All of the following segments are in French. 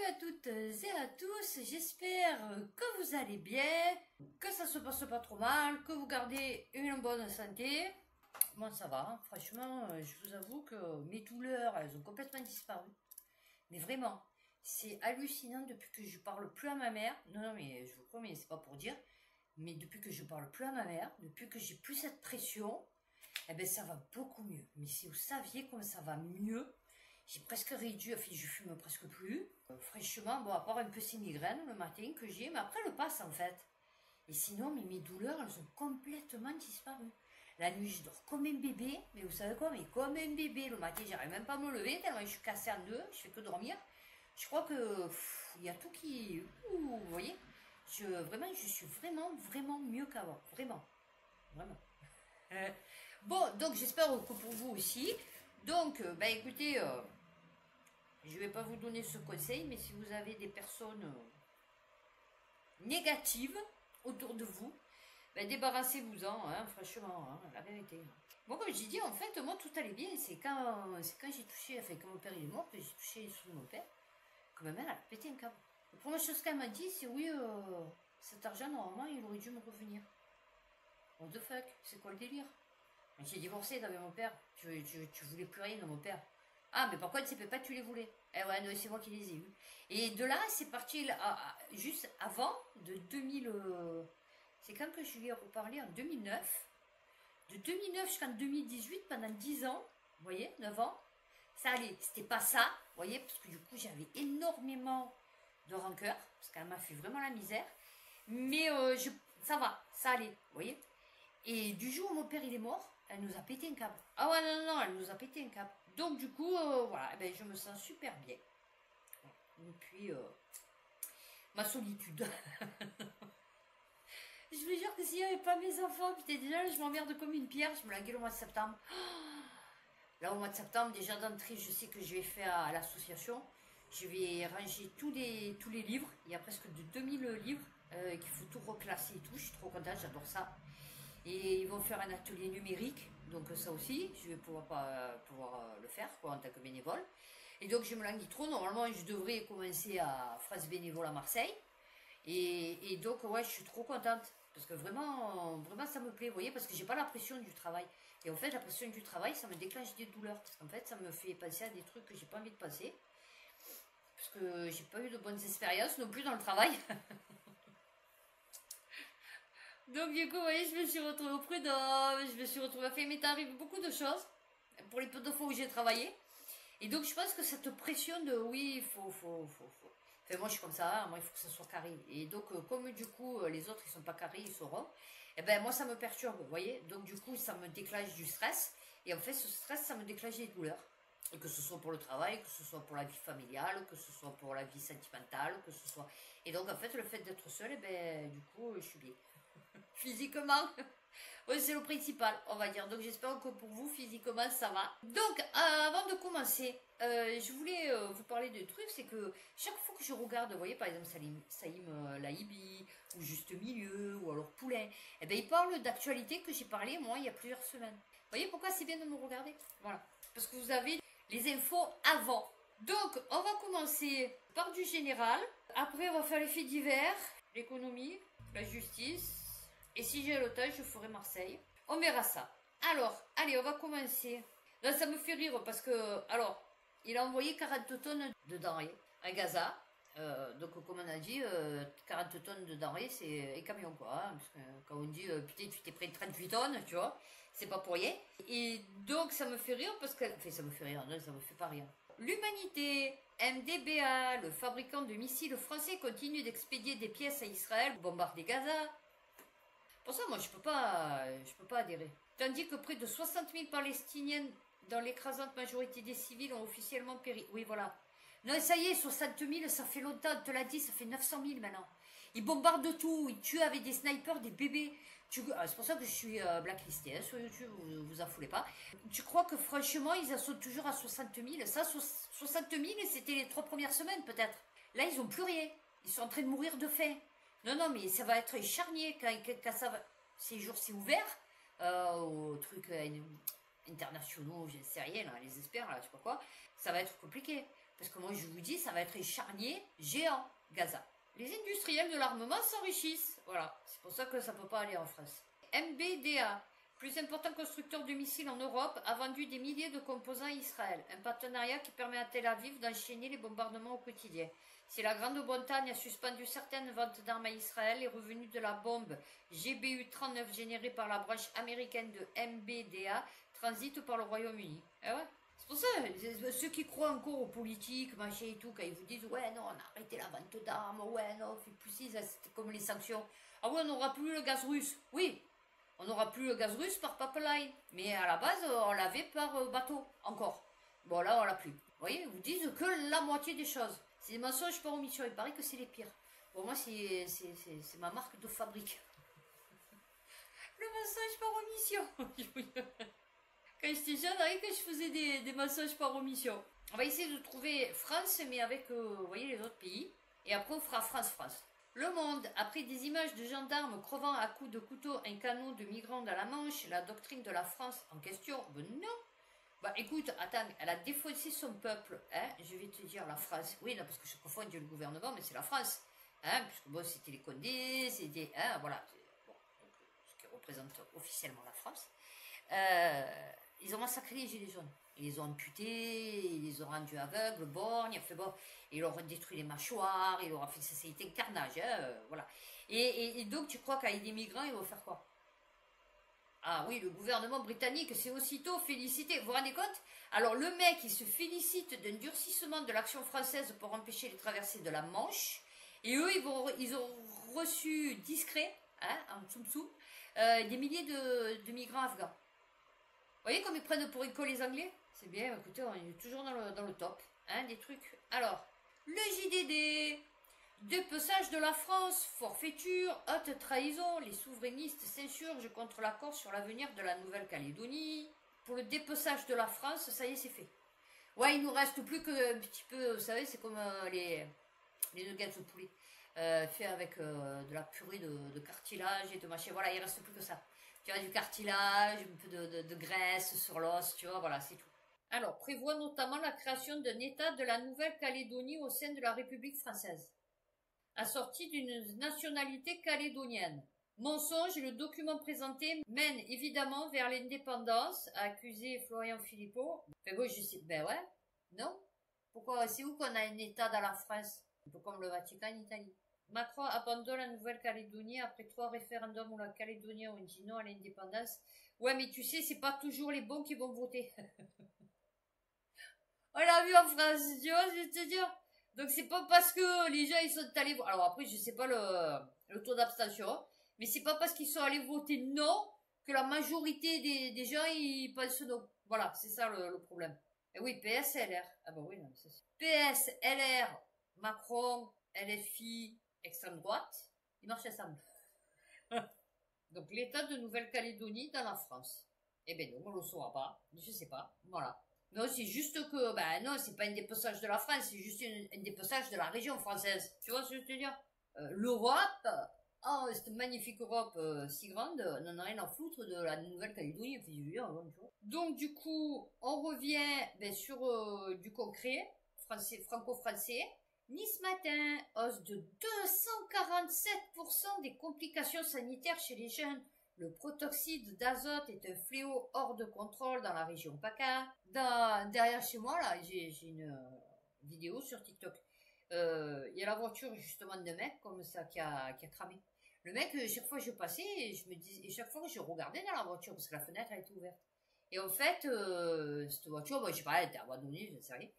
à toutes et à tous, j'espère que vous allez bien, que ça se passe pas trop mal, que vous gardez une bonne santé. Moi ça va, hein. Franchement, je vous avoue que mes douleurs, elles ont complètement disparu. Mais vraiment, c'est hallucinant depuis que je parle plus à ma mère. Non, mais je vous promets, c'est pas pour dire, mais depuis que je parle plus à ma mère, depuis que j'ai plus cette pression, eh ben ça va beaucoup mieux. Mais si vous saviez comme ça va mieux, j'ai presque réduit, enfin je fume presque plus. Fraîchement, bon, à part un peu ces migraines le matin que j'ai, mais après le passe en fait. Et sinon, mais mes douleurs, elles ont complètement disparu. La nuit, je dors comme un bébé, mais vous savez quoi, mais comme un bébé. Le matin, j'arrive même pas à me lever, tellement je suis cassée en deux, je fais que dormir. Je crois que il y a tout qui... vous voyez, vraiment, je suis vraiment mieux qu'avant. Vraiment. Bon, donc j'espère que pour vous aussi. Donc, bah écoutez, je ne vais pas vous donner ce conseil, mais si vous avez des personnes négatives autour de vous, bah débarrassez-vous-en, hein, franchement, hein, la vérité. Bon, comme j'ai dit, en fait, moi tout allait bien. C'est quand j'ai touché, enfin quand mon père il est mort, que j'ai touché sous mon père, que ma mère elle a pété un câble. La première chose qu'elle m'a dit, c'est oui, cet argent, normalement, il aurait dû me revenir. What the fuck, c'est quoi le délire? J'ai divorcé avec mon père. Tu voulais plus rien de mon père. Ah, mais par contre, c'est pas tu les voulais. Eh ouais, non, c'est moi qui les ai eus. Et de là, c'est parti juste avant de 2000. C'est quand que je lui ai reparlé en 2009. De 2009 jusqu'en 2018, pendant 10 ans, vous voyez, 9 ans, ça allait. C'était pas ça, vous voyez, parce que du coup, j'avais énormément de rancœur, parce qu'elle m'a fait vraiment la misère. Mais ça va, ça allait, vous voyez. Et du jour où mon père il est mort, elle nous a pété un câble. Ah ouais, non, elle nous a pété un câble. Donc du coup, voilà, ben, je me sens super bien. Et puis, ma solitude. Je vous jure que s'il n'y avait pas mes enfants, putain, déjà, je m'emmerde comme une pierre, je me la gueule au mois de septembre. Là, au mois de septembre, déjà d'entrée, je sais que je vais faire à l'association. Je vais ranger tous les livres. Il y a presque de 2000 livres qu'il faut tout reclasser et tout. Je suis trop contente, j'adore ça. Et ils vont faire un atelier numérique, donc ça aussi, je vais pouvoir le faire quoi, en tant que bénévole. Et donc je me languis trop, normalement je devrais commencer à France Bénévole à Marseille. Et donc ouais, je suis trop contente, parce que vraiment ça me plaît, vous voyez, parce que j'ai pas la pression du travail. Et en fait la pression du travail, ça me déclenche des douleurs, parce qu'en fait ça me fait penser à des trucs que j'ai pas envie de penser. Parce que j'ai pas eu de bonnes expériences non plus dans le travail. Donc du coup, vous voyez, je me suis retrouvée au prud'homme, je me suis retrouvée à faire, mais t'arrives beaucoup de choses pour les peu de fois où j'ai travaillé. Et donc je pense que cette pression de oui, il faut. Enfin moi je suis comme ça, moi il faut que ça soit carré. Et donc comme du coup les autres ils sont pas carrés, ils sont ronds, et ben moi ça me perturbe, vous voyez. Donc du coup ça me déclenche du stress. Et en fait ce stress ça me déclenche des douleurs. Et que ce soit pour le travail, que ce soit pour la vie familiale, que ce soit pour la vie sentimentale, que ce soit... Et donc en fait le fait d'être seule, et ben du coup je suis bien. Physiquement, ouais, c'est le principal, on va dire. Donc j'espère que pour vous, physiquement, ça va. Donc, avant de commencer, je voulais vous parler de trucs. C'est que chaque fois que je regarde, vous voyez, par exemple, Saïm Laïbi, ou Juste Milieu, ou alors Poulet, eh ben, ils parlent d'actualité que j'ai parlé, moi, il y a plusieurs semaines. Vous voyez pourquoi c'est bien de me regarder? Voilà. Parce que vous avez les infos avant. Donc, on va commencer par du général. Après, on va faire les faits divers, l'économie, la justice. Et si j'ai l'otage, je ferai Marseille. On verra ça. Alors, allez, on va commencer. Là, ça me fait rire parce que, alors, il a envoyé 40 tonnes de denrées à Gaza. Donc, comme on a dit, 40 tonnes de denrées, c'est un camion, quoi. Hein, parce que quand on dit, putain, tu t'es pris 38 tonnes, tu vois, c'est pas pour rien. Et donc, ça me fait rire parce que... Enfin, ça me fait rire, non, ça me fait pas rire. L'humanité, MDBA, le fabricant de missiles français, continue d'expédier des pièces à Israël pour bombarder Gaza. Pour ça, moi, je peux pas adhérer. Tandis que près de 60 000 Palestiniens, dans l'écrasante majorité des civils, ont officiellement péri. Oui, voilà. Non, ça y est, 60 000, ça fait longtemps, on te l'a dit, ça fait 900 000 maintenant. Ils bombardent tout, ils tuent avec des snipers, des bébés. C'est pour ça que je suis blacklistée hein, sur YouTube, vous affolez pas. Tu crois que franchement, ils en sont toujours à 60 000? Ça, 60 000, c'était les 3 premières semaines peut-être. Là, ils n'ont plus rien. Ils sont en train de mourir de faim. Non, mais ça va être charnier quand ça va. Ces jours, c'est ouvert aux trucs internationaux, je ne sais rien, là, les experts, là, je sais pas quoi. Ça va être compliqué. Parce que moi, je vous dis, ça va être un charnier géant, Gaza. Les industriels de l'armement s'enrichissent. Voilà, c'est pour ça que ça ne peut pas aller en France. MBDA, plus important constructeur de missiles en Europe, a vendu des milliers de composants à Israël. Un partenariat qui permet à Tel Aviv d'enchaîner les bombardements au quotidien. Si la Grande-Bretagne a suspendu certaines ventes d'armes à Israël, les revenus de la bombe GBU-39 générée par la branche américaine de MBDA transitent par le Royaume-Uni. Eh ouais. C'est pour ça, ceux qui croient encore aux politiques, machin et tout, quand ils vous disent ouais non, on a arrêté la vente d'armes, ouais non, on fait plus si, c'était comme les sanctions. Ah ouais, on n'aura plus le gaz russe. Oui, on n'aura plus le gaz russe par pipeline. Mais à la base, on l'avait par bateau, encore. Bon là, on l'a plus. Vous voyez, ils vous disent que la moitié des choses. C'est des mensonges par omission, il paraît que c'est les pires. Bon, moi, c'est ma marque de fabrique. Le mensonge par omission. Quand j'étais jeune, que je faisais des mensonges par omission. On va essayer de trouver France, mais avec, vous voyez, les autres pays. Et après, on fera France-France. Le Monde, après des images de gendarmes crevant à coups de couteau un canot de migrants dans la Manche, la doctrine de la France en question, ben non. Bah écoute, attends, elle a défaussé son peuple, hein, je vais te dire la France. Oui, non, parce que je confonds le gouvernement, mais c'est la France. Hein, puisque bon, c'était les Condés, c'était, hein, voilà, bon, donc, ce qui représente officiellement la France. Ils ont massacré les gilets jaunes. Ils les ont amputés, ils les ont rendus aveugles, borgnes, enfin bon, ils leur ont détruit les mâchoires, ils leur ont fait, ça a été un carnage, hein, voilà. Et donc, tu crois qu'avec des migrants, ils vont faire quoi? Ah oui, le gouvernement britannique s'est aussitôt félicité. Vous vous rendez compte? Alors, le mec, il se félicite d'un durcissement de l'action française pour empêcher les traversées de la Manche. Et eux, ils ont reçu discret, hein, en dessous, des milliers de migrants afghans. Vous voyez comme ils prennent pour école les Anglais? C'est bien, écoutez, on est toujours dans le top, hein, des trucs. Alors, le JDD, dépeçage de la France, forfaiture, haute trahison, les souverainistes s'insurgent contre l'accord sur l'avenir de la Nouvelle-Calédonie. Pour le dépeçage de la France, ça y est, c'est fait. Ouais, il nous reste plus qu'un petit peu, vous savez, c'est comme les nuggets au poulet, fait avec de la purée de cartilage et de machin. Voilà, il reste plus que ça. Tu as du cartilage, un peu de graisse sur l'os, tu vois, voilà, c'est tout. Alors, prévoit notamment la création d'un État de la Nouvelle-Calédonie au sein de la République française, assorti d'une nationalité calédonienne. Mensonge, le document présenté mène évidemment vers l'indépendance, a accusé Florian Philippot. Mais bon, je sais, ben ouais, non. Pourquoi, c'est où qu'on a un État dans la France? Un peu comme le Vatican en Italie. Macron abandonne la Nouvelle-Calédonie après 3 référendums où la Calédonie ont dit non à l'indépendance. Ouais, mais tu sais, c'est pas toujours les bons qui vont voter. On l'a vu en France, tu vois, je vais te dire. Donc c'est pas parce que les gens ils sont allés voter. Alors après, je sais pas le taux d'abstention, mais c'est pas parce qu'ils sont allés voter non que la majorité des gens ils pensent non. Voilà, c'est ça le problème. Et oui, PS, LR. Ah bah oui, non, c'est ça. PS, LR, Macron, LFI, extrême droite, ils marchent ensemble. Donc l'État de Nouvelle-Calédonie dans la France. Eh ben non, on le saura pas. Je sais pas. Voilà. Non, c'est juste que, ben non, c'est pas un dépeçage de la France, c'est juste un dépeçage de la région française. Tu vois ce que je veux te dire? L'Europe, oh, cette magnifique Europe si grande, n'en a rien à foutre de la Nouvelle-Calédonie. Donc du coup, on revient sur du concret, franco-français. Nice matin, hausse de 247% des complications sanitaires chez les jeunes. Le protoxyde d'azote est un fléau hors de contrôle dans la région PACA. Derrière chez moi, là, j'ai une vidéo sur TikTok. Il y a la voiture justement d'un mec comme ça qui a cramé. Le mec, chaque fois que je passais, et chaque fois que je regardais dans la voiture parce que la fenêtre a été ouverte. Et en fait, cette voiture, je sais pas, elle était abandonnée, je ne sais rien.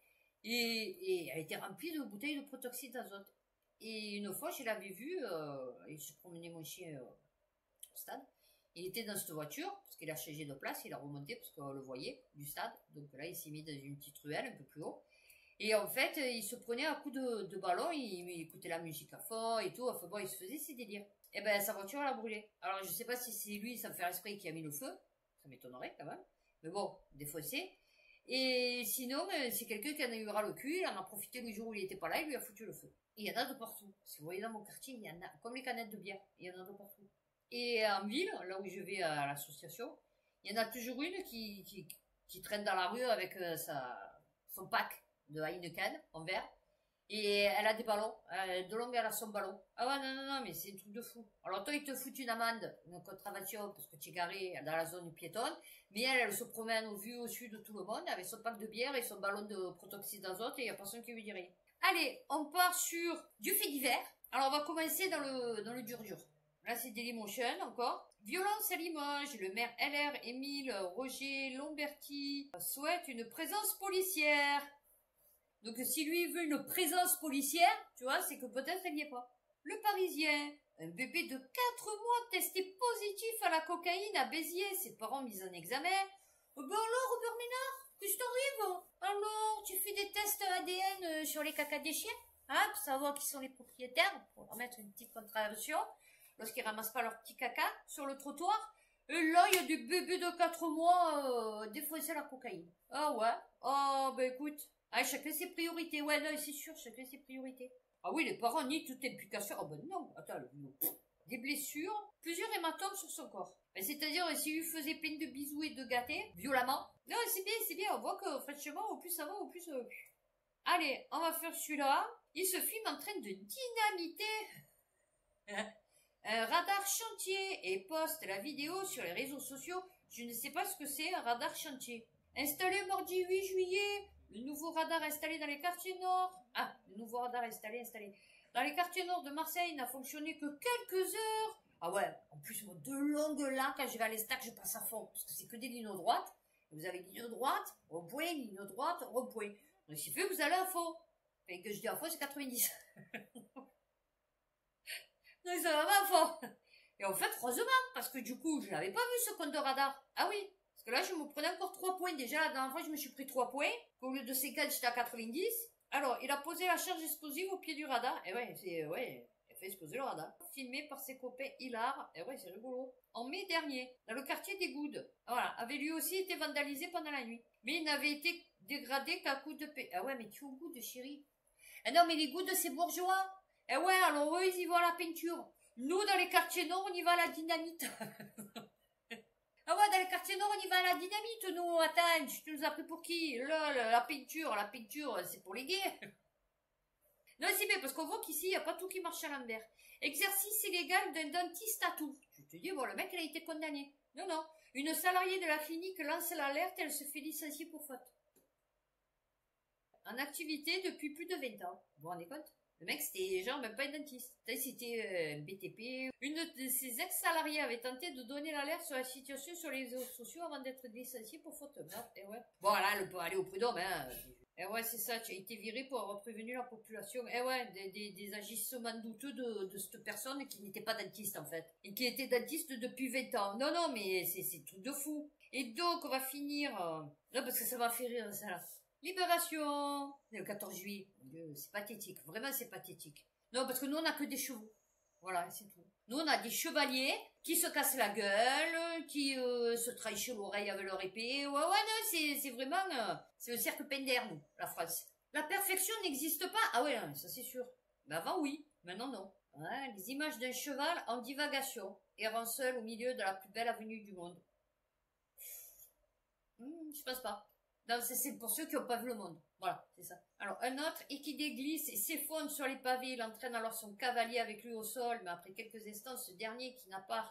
Et elle était remplie de bouteilles de protoxyde d'azote. Et une fois, je l'avais vu, et je promenais mon chien au stade. Il était dans cette voiture, parce qu'il a changé de place, il a remonté parce qu'on le voyait du stade. Donc là, il s'est mis dans une petite ruelle un peu plus haut. Et en fait, il se prenait un coup de ballon, il écoutait la musique à fond et tout. Enfin bon, il se faisait ses délires. Et ben, sa voiture, elle a brûlé. Alors, je sais pas si c'est lui, sans faire esprit, qui a mis le feu. Ça m'étonnerait quand même. Mais bon, défaussé. Et sinon, c'est quelqu'un qui en a eu ras le cul, il en a profité le jour où il était pas là, il lui a foutu le feu. Et il y en a de partout. Si vous voyez dans mon quartier, il y en a, comme les canettes de bière, il y en a de partout. Et en ville, là où je vais à l'association, il y en a toujours une qui traîne dans la rue avec son pack de Heineken, en verre. Et elle a des ballons. De longue, elle a son ballon. Ah ouais, non, non, non, mais c'est un truc de fou. Alors toi, ils te foutent une amende, une contravention, parce que tu es garé dans la zone piétonne. Mais elle se promène au vu, au sud de tout le monde, avec son pack de bière et son ballon de protoxyde d'azote, et il n'y a personne qui lui dit rien. Allez, on part sur du fait divers. Alors, on va commencer dans le dur. Là, c'est Dailymotion, encore. Violence à Limoges. Le maire LR, Émile Roger Lomberti, souhaite une présence policière. Donc si lui veut une présence policière, tu vois, c'est que peut-être elle n'y est pas. Le Parisien, un bébé de 4 mois testé positif à la cocaïne à Béziers, ses parents mis en examen. Ben alors, Robert Ménard, qu'est-ce qui t'arrive? Alors, tu fais des tests ADN sur les cacas des chiens, hein, pour savoir qui sont les propriétaires, pour leur mettre une petite contravention, lorsqu'ils ramassent pas leur petit caca sur le trottoir. Et là, il y a des bébés de 4 mois défoncés à la cocaïne. Ah ouais? Ah ben écoute... Ah, chacun ses priorités. Ouais, non, c'est sûr, chacun ses priorités. Ah oui, les parents nient toute implication. Ah ben non, attends, des blessures, plusieurs hématomes sur son corps. C'est-à-dire, s'il lui faisait peine de bisous et de gâter, violemment. Non, c'est bien, on voit que, franchement, au plus ça va, au plus... Allez, on va faire celui-là. Il se filme en train de dynamiter un radar chantier et poste la vidéo sur les réseaux sociaux. Je ne sais pas ce que c'est, un radar chantier. Installé mardi 8 juillet... Le nouveau radar installé dans les quartiers nord. Ah, le nouveau radar installé. Dans les quartiers nord de Marseille n'a fonctionné que quelques heures. Ah ouais, en plus, moi, de longue là, quand je vais à l'Estac, je passe à fond. Parce que c'est que des lignes droites. Vous avez ligne droite, rond-point, ligne droite, rond-point. Donc, s'il fait, vous allez à fond. Et que je dis à fond, c'est 90. Donc, ça va à fond. Et en fait, heureusement, parce que du coup, je n'avais pas vu ce compte de radar. Ah oui. Parce que là, je me prenais encore 3 points. Déjà, la dernière fois, je me suis pris 3 points. Au lieu de 50, j'étais à 90. Alors, il a posé la charge explosive au pied du radar. Et ouais, il a fait exploser le radar. Filmé par ses copains Hilar. Et ouais, c'est rigolo. En mai dernier, dans le quartier des Goudes. Voilà, avait lui aussi été vandalisé pendant la nuit. Mais il n'avait été dégradé qu'à coup de paix. Ah ouais, mais tu es au Goudes, chérie. Eh non, mais les Goudes, c'est bourgeois. Eh ouais, alors eux, ils y vont à la peinture. Nous, dans les quartiers nord, on y va à la dynamite. Ah ouais, dans les quartiers nord, on y va à la dynamite, nous. Attends, tu nous as pris pour qui? Là, la peinture, c'est pour les gays. Non, c'est bien, parce qu'on voit qu'ici, il n'y a pas tout qui marche à l'envers. Exercice illégal d'un dentiste à tout. Tu te dis, bon, le mec, il a été condamné. Non, non. Une salariée de la clinique lance l'alerte, elle se fait licencier pour faute. En activité depuis plus de 20 ans. Vous vous rendez compte? Le mec, c'était genre même pas un dentiste. C'était un BTP. Une de ses ex-salariés avait tenté de donner l'alerte sur la situation sur les réseaux sociaux avant d'être licencié pour faute. Et ouais. Bon, là, elle peut aller au prud'homme, hein. Et ouais, c'est ça, tu as été viré pour avoir prévenu la population. Et ouais, des agissements douteux de cette personne qui n'était pas dentiste, en fait. Et qui était dentiste depuis 20 ans. Non, non, mais c'est tout de fou. Et donc, on va finir... Non, parce que ça m'a fait rire, ça, là. Libération, le 14 juillet. C'est pathétique, vraiment c'est pathétique. Non, parce que nous on n'a que des chevaux. Voilà, c'est tout. Nous on a des chevaliers qui se cassent la gueule, qui se trahissent l'oreille avec leur épée. Ouais, non, c'est vraiment... c'est le cercle Pender, nous, la France. La perfection n'existe pas. Ah ouais, non, ça c'est sûr. Mais avant oui, maintenant non. Ouais, les images d'un cheval en divagation, errant seul au milieu de la plus belle avenue du monde. Je pense pas. Non, c'est pour ceux qui n'ont pas vu le monde. Voilà, c'est ça. Alors, un autre, et qui déglisse et s'effondre sur les pavés. Il entraîne alors son cavalier avec lui au sol. Mais après quelques instants, ce dernier, qui n'a pas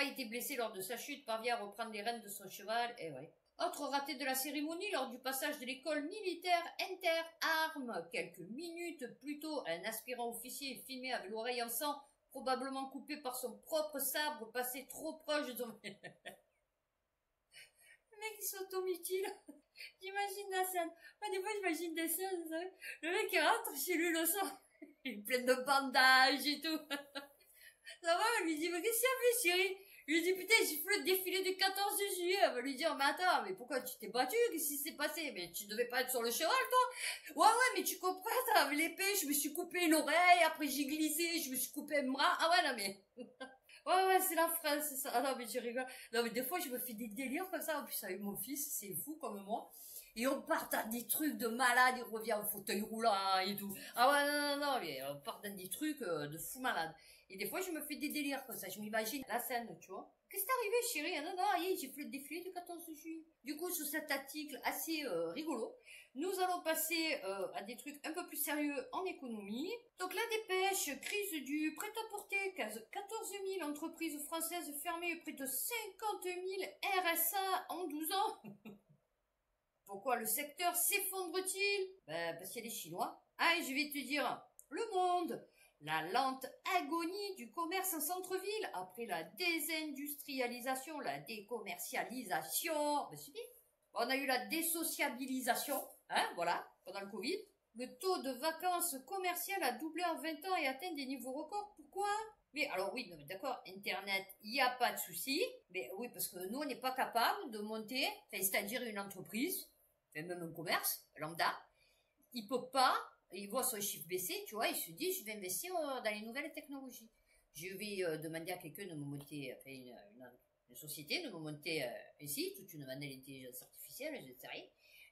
été blessé lors de sa chute, parvient à reprendre les rênes de son cheval. Et ouais. Autre raté de la cérémonie, lors du passage de l'école militaire inter-armes. Quelques minutes plus tôt, un aspirant officier est filmé avec l'oreille en sang, probablement coupé par son propre sabre, passé trop proche de son... Le mec il s'automutile. J'imagine la scène. Moi des fois j'imagine des scènes, vous savez. Le mec il rentre chez lui le soir. Il est plein de bandages et tout. Ça va, elle lui dit, mais qu'est-ce qu'il y a fait chérie? Il lui dit, putain, j'ai fait le défilé du 14 juillet. Elle va lui dire, mais attends, mais pourquoi tu t'es battu? Qu'est-ce qui s'est passé? Mais tu devais pas être sur le cheval, toi? Ouais, mais tu comprends, avec l'épée, je me suis coupé l'oreille, après j'ai glissé, je me suis coupé le bras. Ah ouais, non mais... Ouais, c'est la France, c'est ça. Ah non, mais je rigole. Non, mais des fois, je me fais des délires comme ça. En plus, avec mon fils, c'est fou comme moi. Et on part dans des trucs de malade, il revient en fauteuil roulant et tout. Ah ouais, non, mais on part dans des trucs de fou malade. Et des fois, je me fais des délires comme ça. Je m'imagine la scène, tu vois. Qu'est-ce qui t'est arrivé, chérie? Ah non, non, allez, j'ai fait le défilé du 14 juillet. Du coup, sur cet article assez rigolo, nous allons passer à des trucs un peu plus sérieux en économie. Donc la dépêche, crise du prêt-à-porter, 14 000 entreprises françaises fermées, près de 50 000 RSA en 12 ans. Pourquoi le secteur s'effondre-t-il? Ben, parce qu'il y a les Chinois. Ah, et je vais te dire, le monde, la lente agonie du commerce en centre-ville après la désindustrialisation, la décommercialisation. Ben, c'est bien. On a eu la désociabilisation, hein, voilà, pendant le Covid. Le taux de vacances commerciales a doublé en 20 ans et atteint des niveaux records. Pourquoi? Mais alors oui, non, mais d'accord, Internet, il n'y a pas de souci. Mais oui, parce que nous, on n'est pas capable de monter, c'est-à-dire une entreprise, même un commerce, lambda, il peut pas, il voit son chiffre baisser, tu vois, il se dit, je vais investir dans les nouvelles technologies. Je vais demander à quelqu'un de me monter, enfin, une société, de me monter un site, où tu demandes à l'intelligence artificielle, je ne sais rien,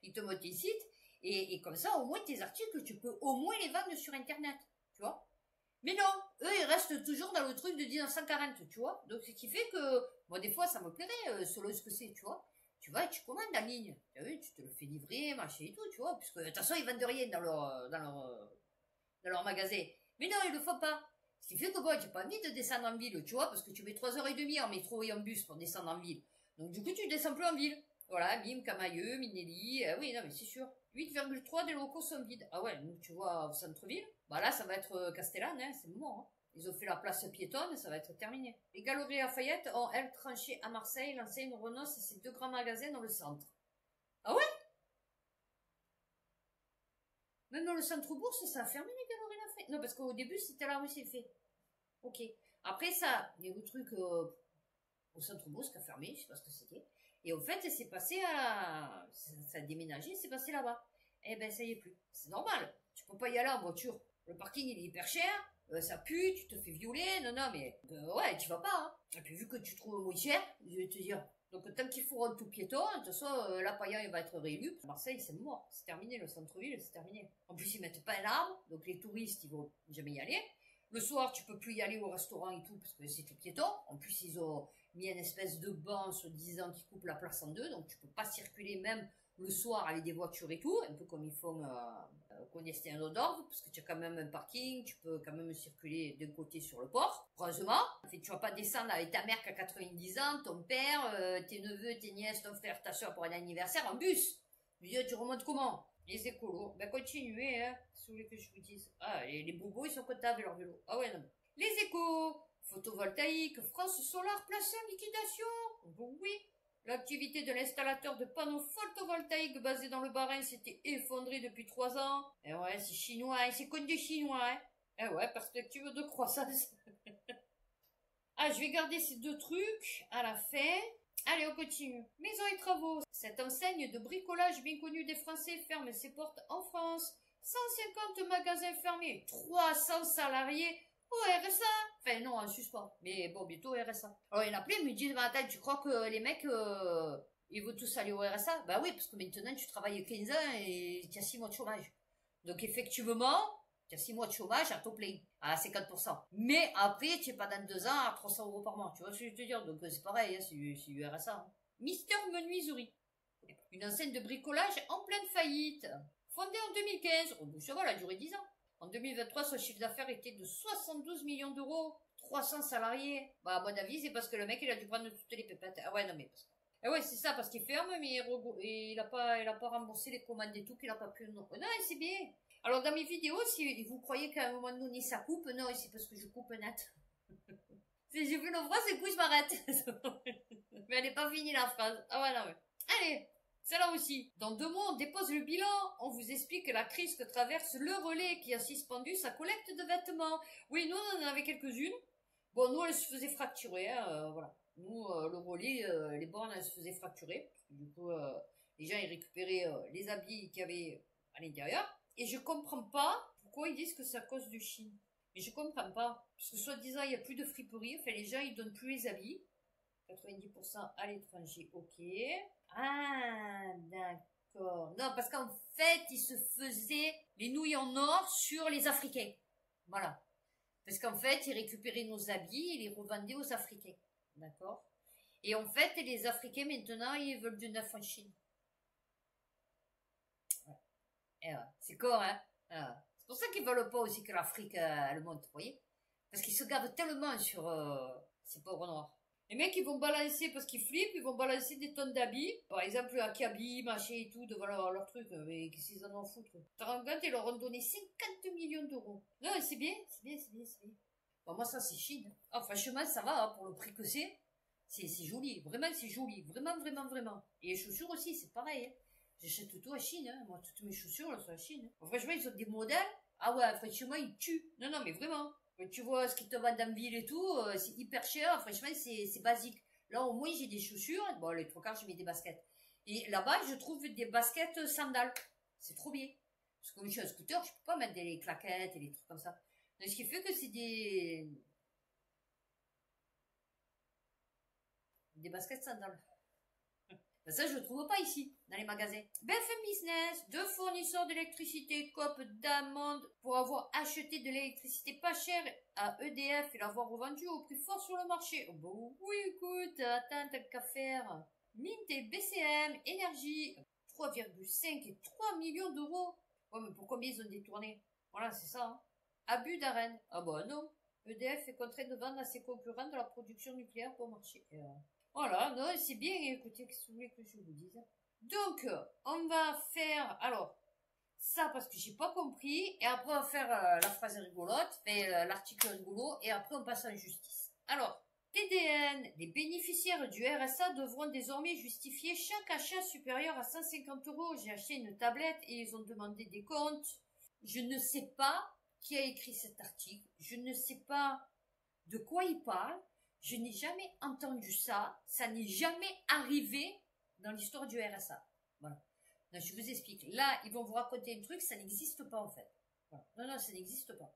il te monte un site, et comme ça, au moins, tes articles, tu peux au moins les vendre sur Internet, tu vois. Mais non, eux, ils restent toujours dans le truc de 1940, tu vois. Donc, ce qui fait que, moi, des fois, ça me plairait, selon ce que c'est, tu vois. Tu vas et tu commandes en ligne. Tu as vu, tu te le fais livrer, machin et tout, tu vois. Puisque, de toute façon, ils vendent rien dans leur magasin. Mais non, ils le font pas. Ce qui fait que, bon, j'ai pas envie de descendre en ville, tu vois, parce que tu mets 3h30 en métro et en bus pour descendre en ville. Donc, du coup, tu descends plus en ville. Voilà, Bim, Camailleux, Minelli, oui, non, mais c'est sûr. 8,3 des locaux sont vides. Ah ouais, donc tu vois, au centre-ville, bah là, ça va être Castellane, hein, c'est le moment. Hein. Ils ont fait la place piétonne, ça va être terminé. Les Galeries Lafayette ont, elles, tranché à Marseille, lancé une renonce à ces 2 grands magasins dans le centre. Ah ouais? Même dans le centre-bourse, ça a fermé les Galeries Lafayette. Non, parce qu'au début, c'était là où c'est fait. Ok. Après ça, il y a le truc au centre-bourse qui a fermé, je sais pas ce que c'était. Et au fait, c'est passé à... Ça a déménagé, c'est passé là-bas. Eh ben, ça y est plus. C'est normal. Tu peux pas y aller en voiture. Le parking, il est hyper cher. Ça pue, tu te fais violer. Non, non, mais... ouais, tu vas pas, hein. Et puis, vu que tu trouves moins cher, je vais te dire... Donc, tant qu'ils feront tout piéton, de toute façon, là, Payan, il va être réélu. Marseille, c'est mort. C'est terminé. Le centre-ville, c'est terminé. En plus, ils mettent pas un arbre. Donc, les touristes, ils vont jamais y aller. Le soir, tu peux plus y aller au restaurant et tout, parce que c'est tout piéton. En plus, ils ont mis une espèce de banc, soi-disant, qui coupe la place en deux, donc tu peux pas circuler même le soir avec des voitures et tout, un peu comme ils font Connester un d'Orve, parce que tu as quand même un parking, tu peux quand même circuler d'un côté sur le port, heureusement. En fait, tu vas pas descendre avec ta mère qui a 90 ans, ton père, tes neveux, tes nièces, ton frère, ta soeur pour un anniversaire en bus. Je veux dire, tu remontes comment? Les écolos, ben continuez, hein, si vous voulez que je vous dise. Ah, et les bobos, ils sont comptables leur vélo. Ah ouais, non. Les échos, photovoltaïque, France Solar placée en liquidation. Bon, oui. L'activité de l'installateur de panneaux photovoltaïques basé dans le Bas-Rhin s'était effondrée depuis 3 ans. Eh ouais, c'est chinois, hein, c'est comme des chinois, hein. Eh ouais, perspective de croissance. Ah, je vais garder ces 2 trucs à la fin. Allez, on continue. Maisons et travaux. Cette enseigne de bricolage bien connue des Français ferme ses portes en France. 150 magasins fermés, 300 salariés au RSA. Enfin, non, en suspens. Mais bon, bientôt au RSA. Alors, il y en a plein, ils me disent, attends, tu crois que les mecs, ils vont tous aller au RSA? Bah oui, parce que maintenant, tu travailles 15 ans et tu as 6 mois de chômage. Donc, effectivement, tu as 6 mois de chômage à taux plein, à 50%. Mais après, tu es pas dans 2 ans à 300 euros par mois. Tu vois ce que je veux te dire? Donc, c'est pareil, hein, c'est du RSA. Hein. Mister Menuiserie. Une enseigne de bricolage en pleine faillite. Fondée en 2015. Oh, ça va, elle a duré 10 ans. En 2023, son chiffre d'affaires était de 72 millions d'euros. 300 salariés. Bah, à mon avis, c'est parce que le mec, il a dû prendre toutes les pépettes. Ah ouais, non, mais... Ah ouais, c'est ça, parce qu'il ferme, mais il a pas remboursé les commandes et tout, qu'il a pas pu... Non, c'est bien. Alors, dans mes vidéos, si vous croyez qu'à un moment donné, ça coupe, non, c'est parce que je coupe net. Si j'ai vu une phrase, c'est coup, je m'arrête. Mais elle n'est pas finie, la phrase. Ah ouais, non, mais... Allez, c'est là aussi. Dans 2 mois, on dépose le bilan. On vous explique la crise que traverse le relais qui a suspendu sa collecte de vêtements. Oui, nous, on en avait quelques-unes. Bon, nous, elles se faisaient fracturer, hein, voilà. Nous, le relais, les bornes, elles se faisaient fracturer. Du coup, les gens, ils récupéraient les habits qu'il y avait à l'intérieur. Et je comprends pas pourquoi ils disent que c'est à cause du Chine. Mais je comprends pas. Parce que soi-disant, il n'y a plus de friperie. Enfin, les gens, ils donnent plus les habits. 90% à l'étranger, ok. Ah, d'accord. Non, parce qu'en fait, ils se faisaient les nouilles en or sur les Africains. Voilà. Parce qu'en fait, ils récupéraient nos habits et les revendaient aux Africains. D'accord? Et en fait, les Africains, maintenant, ils veulent du neuf en Chine. Ouais. Et ouais. C'est con, hein? C'est pour ça qu'ils veulent pas aussi que l'Afrique, elle monte, vous voyez? Parce qu'ils se gavent tellement sur ces pauvres noirs. Les mecs, ils vont balancer, parce qu'ils flippent, ils vont balancer des tonnes d'habits. Par exemple, Akabi, machin et tout, devant leur truc. Mais qu'est-ce qu'ils en ont à foutre? T'as rendu compte, ils leur ont donné 50 millions d'euros. Non, c'est bien, c'est bien, c'est bien, c'est bien. Bon, moi, ça, c'est Chine. Ah, franchement, ça va, hein, pour le prix que c'est. C'est joli. Vraiment, c'est joli. Vraiment, vraiment, vraiment. Et les chaussures aussi, c'est pareil. Hein. J'achète tout à Chine. Hein. Moi, toutes mes chaussures, elles sont à Chine. Hein. Bon, franchement, ils ont des modèles. Ah ouais, franchement, ils tuent. Non, non, mais vraiment. Quand tu vois ce qu'ils te vendent en ville et tout, c'est hyper cher. Franchement, c'est basique. Là, au moins, j'ai des chaussures. Bon, les trois quarts, je mets des baskets. Et là-bas, je trouve des baskets sandales. C'est trop bien. Parce que comme je suis un scooter, je peux pas mettre des claquettes et des trucs comme ça. Donc, ce qui fait que c'est des baskets sandales. Ben ça, je ne trouve pas ici, dans les magasins. BFM Business, deux fournisseurs d'électricité copent d'amende pour avoir acheté de l'électricité pas chère à EDF et l'avoir revendue au prix fort sur le marché. Oh, bon, oui, écoute, attends, t'as qu'à faire. Mint et BCM, énergie, 3,5 et 3 millions d'euros. Ouais, mais pour combien ils ont détourné? Voilà, c'est ça. Hein. Abus d'arène. Ah bah non. EDF est contraint de vendre à ses concurrents de la production nucléaire pour marché. Voilà, non, c'est bien, écoutez, qu'est-ce que vous voulez que je vous dise? Donc, on va faire, alors, ça parce que j'ai pas compris, et après on va faire la phrase rigolote, l'article rigolo, et après on passe en justice. Alors, TDN, les bénéficiaires du RSA devront désormais justifier chaque achat supérieur à 150 euros. J'ai acheté une tablette et ils ont demandé des comptes. Je ne sais pas qui a écrit cet article, je ne sais pas de quoi il parle. Je n'ai jamais entendu ça. Ça n'est jamais arrivé dans l'histoire du RSA. Voilà. Donc, je vous explique. Là, ils vont vous raconter un truc, ça n'existe pas en fait. Voilà. Non, non, ça n'existe pas.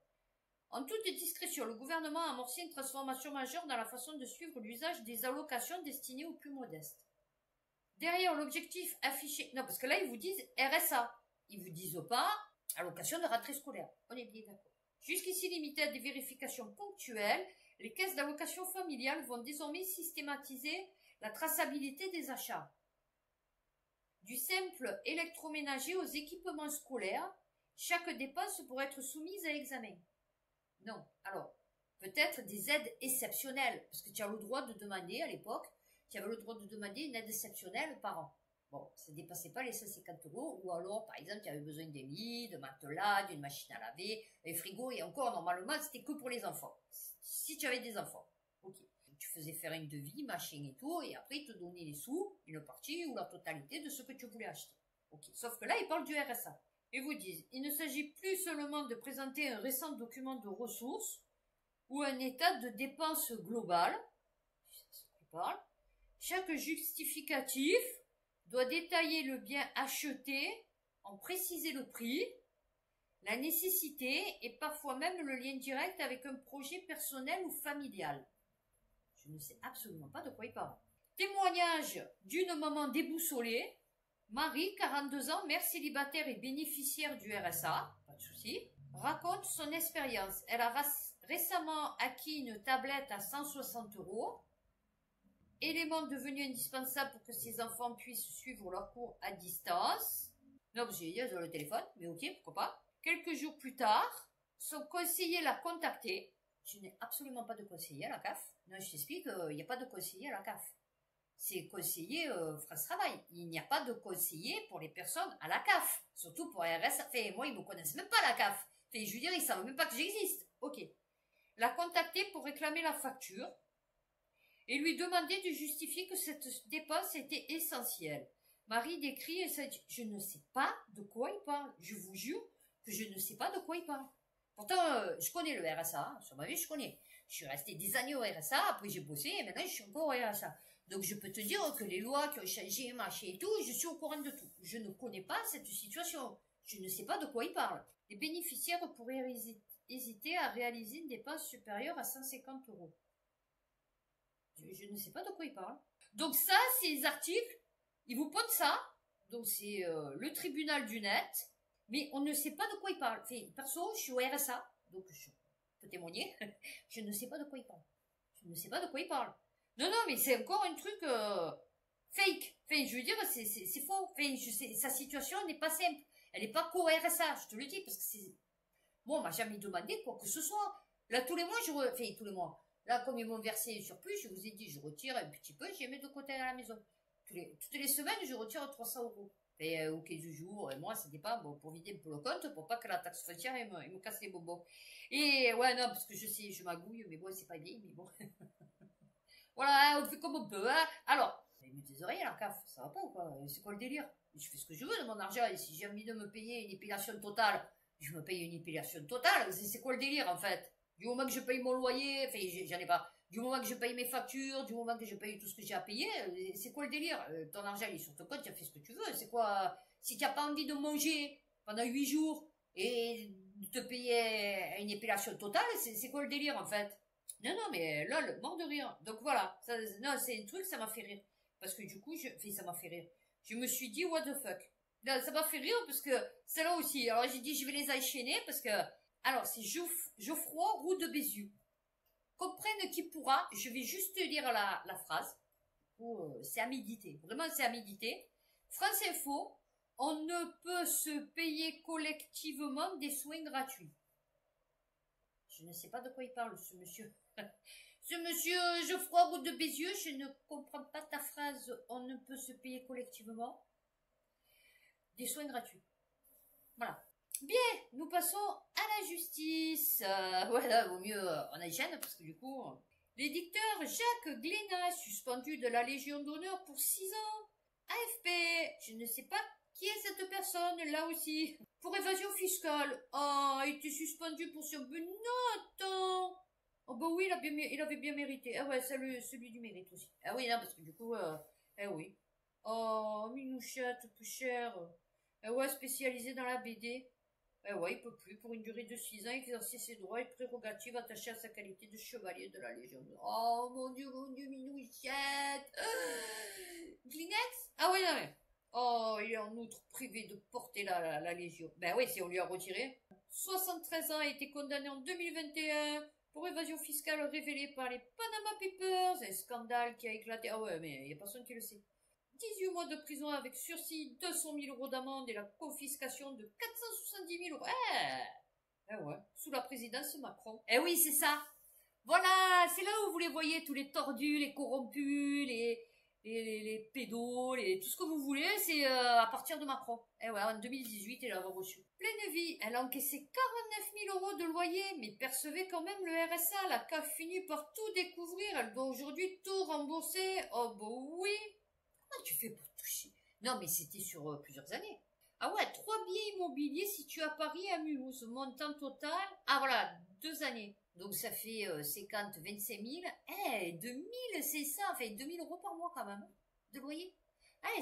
En toute discrétion, le gouvernement a amorcé une transformation majeure dans la façon de suivre l'usage des allocations destinées aux plus modestes. Derrière l'objectif affiché... Non, parce que là, ils vous disent RSA. Ils vous disent pas allocation de rentrée scolaire. On est bien d'accord. Jusqu'ici limité à des vérifications ponctuelles, les caisses d'allocation familiale vont désormais systématiser la traçabilité des achats. Du simple électroménager aux équipements scolaires, chaque dépense pourrait être soumise à examen. Non, alors, peut-être des aides exceptionnelles, parce que tu as le droit de demander, à l'époque, tu avais le droit de demander une aide exceptionnelle par an. Bon, ça ne dépassait pas les 150 euros, ou alors, par exemple, tu avais besoin d'un lit, de matelas, d'une machine à laver, un frigo, et encore, normalement, c'était que pour les enfants. Si tu avais des enfants. Ok. Tu faisais faire un devis, machin et tout, et après, ils te donnaient les sous, une partie ou la totalité de ce que tu voulais acheter. Ok. Sauf que là, ils parlent du RSA. Ils vous disent, il ne s'agit plus seulement de présenter un récent document de ressources, ou un état de dépenses globales. Chaque justificatif doit détailler le bien acheté, en préciser le prix, la nécessité et parfois même le lien direct avec un projet personnel ou familial. Je ne sais absolument pas de quoi il parle. Témoignage d'une maman déboussolée. Marie, 42 ans, mère célibataire et bénéficiaire du RSA, pas de souci, raconte son expérience. Elle a récemment acquis une tablette à 160 euros. Élément devenu indispensable pour que ses enfants puissent suivre leurs cours à distance. Non, parce qu'il y a le téléphone, mais ok, pourquoi pas. Quelques jours plus tard, son conseiller l'a contacté. Je n'ai absolument pas de conseiller à la CAF. Non, je t'explique, il n'y a pas de conseiller à la CAF. C'est conseiller France Travail. Il n'y a pas de conseiller pour les personnes à la CAF. Surtout pour RSA. Enfin, moi, ils ne me connaissent même pas la CAF. Enfin, je veux dire, ils ne savent même pas que j'existe. Ok. L'a contacté pour réclamer la facture et lui demander de justifier que cette dépense était essentielle. Marie décrit et ça dit, je ne sais pas de quoi il parle. Je vous jure que je ne sais pas de quoi il parle. Pourtant, je connais le RSA. Hein. Sur ma vie, je connais. Je suis restée des années au RSA, après j'ai bossé et maintenant je suis encore au RSA. Donc je peux te dire que les lois qui ont changé, machin et tout, je suis au courant de tout. Je ne connais pas cette situation. Je ne sais pas de quoi il parle. Les bénéficiaires pourraient hésiter à réaliser une dépense supérieure à 150 euros. Je ne sais pas de quoi il parle. Donc ça, c'est les articles. Ils vous posent ça. Donc c'est le tribunal du net. Mais on ne sait pas de quoi il parle. Enfin, perso, je suis au RSA. Donc je peux témoigner. Je ne sais pas de quoi il parle. Je ne sais pas de quoi il parle. Non, non, mais c'est encore un truc fake. Enfin, je veux dire, c'est faux. Enfin, sa situation n'est pas simple. Elle n'est pas co-RSA, je te le dis, parce que c'est... Bon, on m'a jamais demandé quoi que ce soit. Là, tous les mois, enfin, tous les mois. Là, comme ils m'ont versé un surplus, je vous ai dit, je retire un petit peu, j'ai mis de côté à la maison. Toutes les semaines, je retire 300 euros. Et, ou 15 jours, et moi, ça dépend, bon, pour vider un peu le compte, pour pas que la taxe foncière, il me casse les bonbons. Et, ouais, non, parce que je sais, je magouille, mais bon, c'est pas bien, mais bon. Voilà, on fait comme on peut, hein. Alors, il me des oreilles à la CAF, ça va pas ou quoi? C'est quoi le délire? Je fais ce que je veux de mon argent, et si j'ai envie de me payer une épilation totale, je me paye une épilation totale. C'est quoi le délire, en fait? Du moment que je paye mon loyer, enfin, j'en ai pas. Du moment que je paye mes factures, du moment que je paye tout ce que j'ai à payer, c'est quoi le délire? Ton argent, il est sur ton compte, tu as fait ce que tu veux. C'est quoi? Si tu n'as pas envie de manger pendant 8 jours et de te payer une épilation totale, c'est quoi le délire, en fait? Non, non, mais lol, mort de rire. Donc voilà, non, c'est un truc, ça m'a fait rire. Parce que du coup, enfin, ça m'a fait rire. Je me suis dit, what the fuck? Non, ça m'a fait rire parce que c'est là aussi. Alors j'ai dit, je vais les enchaîner parce que... Alors, c'est Geoffroy Roux de Bézieux. Comprenne qui pourra, je vais juste lire la phrase. C'est à méditer. Vraiment, c'est à méditer. France Info, on ne peut se payer collectivement des soins gratuits. Je ne sais pas de quoi il parle, ce monsieur. Ce monsieur Geoffroy Roux de Bézieux, je ne comprends pas ta phrase. On ne peut se payer collectivement des soins gratuits. Voilà. Bien, nous passons à la justice. Voilà, vaut mieux on enchaîne parce que du coup... L'édicteur Jacques Glénat, suspendu de la Légion d'honneur pour 6 ans. AFP, je ne sais pas qui est cette personne, là aussi. Pour évasion fiscale. Ah, il était suspendu pour ce... Mais non, attends. Oh bah oui, il avait bien mérité. Ah ouais, celui du mérite aussi. Ah oui, non, parce que du coup... eh oui. Oh, Minouchette, plus cher. Ah ouais, spécialisé dans la BD. Eh ouais, il peut plus, pour une durée de 6 ans, exercer ses droits et prérogatives attachés à sa qualité de chevalier de la Légion d'honneur. Oh mon Dieu, Minouchette. Kleenex? Ah oui, non mais. Oh, il est en outre privé de porter la Légion. Ben oui, si on lui a retiré. 73 ans a été condamné en 2021 pour évasion fiscale révélée par les Panama Papers, un scandale qui a éclaté. Ah ouais, mais il n'y a personne qui le sait. 18 mois de prison avec sursis, 200 000 euros d'amende et la confiscation de 470 000 euros. Eh ouais, sous la présidence Macron. Eh oui, c'est ça. Voilà, c'est là où vous les voyez, tous les tordus, les corrompus, les pédos, tout ce que vous voulez, c'est à partir de Macron. Eh ouais, en 2018, il l'a reçu. Pleine vie, elle a encaissé 49 000 euros de loyer, mais percevait quand même le RSA. La CAF finit par tout découvrir, elle doit aujourd'hui tout rembourser. Oh bah oui. Comment tu fais pour toucher? Non, mais c'était sur plusieurs années. Ah ouais, 3 biens immobiliers situés à Paris et à Mulhouse. Montant total. Ah voilà, 2 années. Donc ça fait 50, 25 000. 2000, c'est ça. Enfin, 2000 euros par mois quand même. De loyer.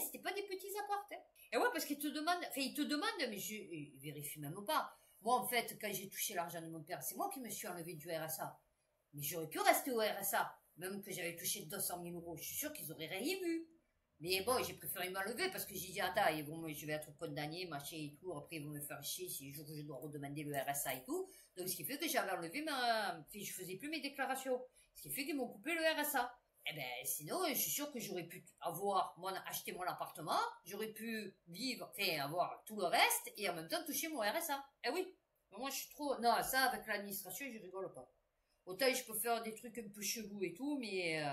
C'était pas des petits apparts. Et ouais, parce qu'ils te demandent, mais je vérifie même pas. Moi, en fait, quand j'ai touché l'argent de mon père, c'est moi qui me suis enlevé du RSA. Mais j'aurais pu rester au RSA. Même que j'avais touché 200 000 euros. Je suis sûr qu'ils auraient rien vu. Mais bon, j'ai préféré m'enlever parce que j'ai dit, attends, je vais être condamné, machin et tout. Après, ils vont me faire chier si le jour où je dois redemander le RSA et tout. Donc, ce qui fait que j'avais enlevé je faisais plus mes déclarations. Ce qui fait qu'ils m'ont coupé le RSA. Eh ben, sinon, je suis sûr que j'aurais pu acheter mon appartement, j'aurais pu vivre, avoir tout le reste et en même temps toucher mon RSA. Eh oui. Mais moi, je suis trop, non, ça, avec l'administration, je rigole pas. Autant je peux faire des trucs un peu chelous et tout, mais,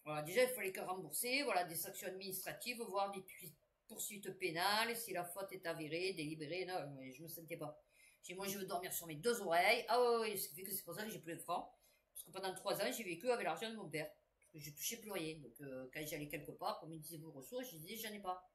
voilà, déjà, il fallait que rembourser, voilà, des sanctions administratives, voire des poursuites pénales, si la faute est avérée, délibérée, non, mais je me sentais pas. J'ai dit, moi, je veux dormir sur mes 2 oreilles. Ah oui, ce qui fait que c'est pour ça que j'ai plus de francs. Parce que pendant 3 ans, j'ai vécu avec l'argent de mon père. Parce que je touchais plus rien. Donc, quand j'allais quelque part, comme il me disait vos ressources, je disais, j'en ai pas.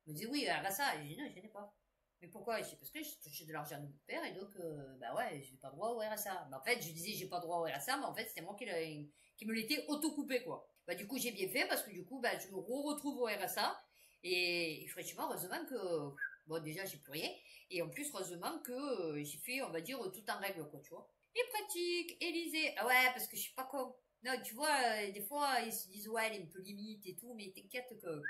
Il me disait, oui, RSA. Et je dis, non, j'en ai pas. Mais pourquoi? Je dis, parce que j'ai touché de l'argent de mon père, et donc, bah ouais, j'ai pas droit au RSA. Mais en fait, je disais, j'ai pas droit au RSA, mais en fait, c'était moi qui me l'étais auto-coupé, quoi. Bah, du coup, j'ai bien fait parce que du coup, bah, je me retrouve au RSA. Et franchement, heureusement que, bon, déjà, j'ai plus rien. Et en plus, heureusement que j'ai fait, on va dire, tout en règle, quoi, tu vois. Les pratiques, Élysée. Ah ouais, parce que je suis pas con. Non, tu vois, des fois, ils se disent, ouais, elle est un peu limite et tout, mais t'inquiète que,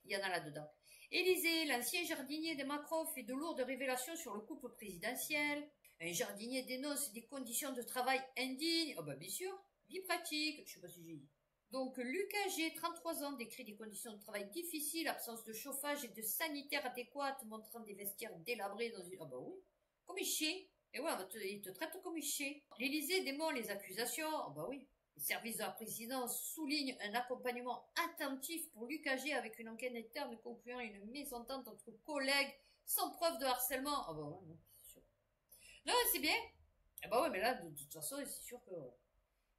il y en a là-dedans. Élysée, l'ancien jardinier de Macron fait de lourdes révélations sur le couple présidentiel. Un jardinier dénonce des conditions de travail indignes. Ah bah bien sûr. Vie pratique. Je sais pas si j'ai dit. Donc, Lucas G, 33 ans, décrit des conditions de travail difficiles, absence de chauffage et de sanitaire adéquate, montrant des vestiaires délabrés dans une... Ah bah oui, comme il chie. Et ouais, il te traite comme il chie. L'Élysée dément les accusations. Ah bah oui. Les services de la présidence soulignent un accompagnement attentif pour Lucas G avec une enquête interne concluant une mésentente entre collègues sans preuve de harcèlement. Ah bah ouais, non, c'est sûr. Non, c'est bien. Ah bah ouais, mais là, de toute façon, c'est sûr que...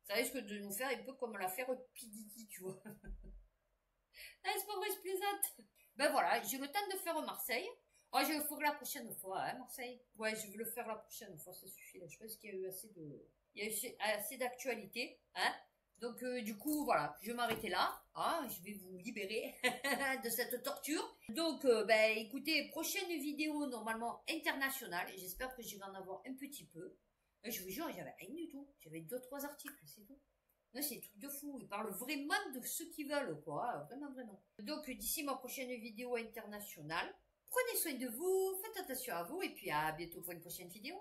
Ça risque de nous faire un peu comme l'affaire Pididi, tu vois. Ah, c'est pas vrai, je plaisante. Ben voilà, j'ai le temps de faire Marseille. Ah, je le ferai la prochaine fois, hein, Marseille. Ouais, je vais le faire la prochaine fois, ça suffit. Là. Je pense qu'il y a eu assez de... Il y a eu assez d'actualité, hein. Donc, du coup, voilà, je vais m'arrêter là. Ah, je vais vous libérer de cette torture. Donc, ben, écoutez, prochaine vidéo, normalement, internationale. J'espère que je vais en avoir un petit peu. Je vous jure, j'avais rien du tout. J'avais 2-3 articles, c'est tout. Non, c'est des trucs de fou. Ils parlent vraiment de ceux qui veulent, quoi. Vraiment, vraiment. Donc, d'ici ma prochaine vidéo internationale, prenez soin de vous, faites attention à vous, et puis à bientôt pour une prochaine vidéo.